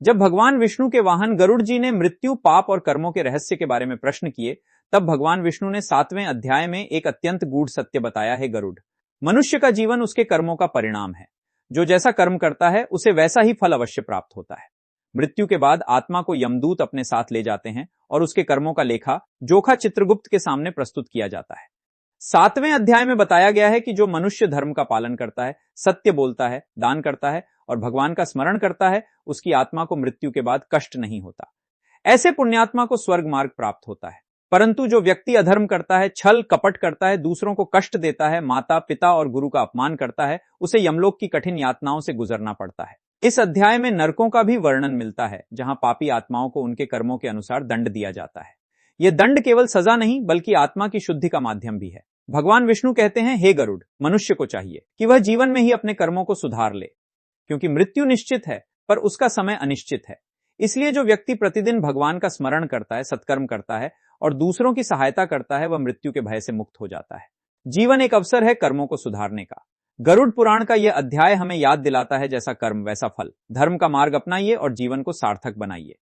जब भगवान विष्णु के वाहन गरुड़ जी ने मृत्यु, पाप और कर्मों के रहस्य के बारे में प्रश्न किए, तब भगवान विष्णु ने 7वें अध्याय में एक अत्यंत गूढ़ सत्य बताया है। गरुड़, मनुष्य का जीवन उसके कर्मों का परिणाम है। जो जैसा कर्म करता है उसे वैसा ही फल अवश्य प्राप्त होता है। मृत्यु के बाद आत्मा को यमदूत अपने साथ ले जाते हैं और उसके कर्मों का लेखा जोखा चित्रगुप्त के सामने प्रस्तुत किया जाता है। 7वें अध्याय में बताया गया है कि जो मनुष्य धर्म का पालन करता है, सत्य बोलता है, दान करता है और भगवान का स्मरण करता है, उसकी आत्मा को मृत्यु के बाद कष्ट नहीं होता। ऐसे पुण्यात्मा को स्वर्ग मार्ग प्राप्त होता है। परंतु जो व्यक्ति अधर्म करता है, छल कपट करता है, दूसरों को कष्ट देता है, माता पिता और गुरु का अपमान करता है, उसे यमलोक की कठिन यातनाओं से गुजरना पड़ता है। इस अध्याय में नरकों का भी वर्णन मिलता है, जहां पापी आत्माओं को उनके कर्मों के अनुसार दंड दिया जाता है। यह दंड केवल सजा नहीं बल्कि आत्मा की शुद्धि का माध्यम भी है। भगवान विष्णु कहते हैं, हे गरुड़, मनुष्य को चाहिए कि वह जीवन में ही अपने कर्मों को सुधार ले, क्योंकि मृत्यु निश्चित है पर उसका समय अनिश्चित है। इसलिए जो व्यक्ति प्रतिदिन भगवान का स्मरण करता है, सत्कर्म करता है और दूसरों की सहायता करता है, वह मृत्यु के भय से मुक्त हो जाता है। जीवन एक अवसर है कर्मों को सुधारने का। गरुड़ पुराण का यह अध्याय हमें याद दिलाता है, जैसा कर्म वैसा फल। धर्म का मार्ग अपनाइए और जीवन को सार्थक बनाइए।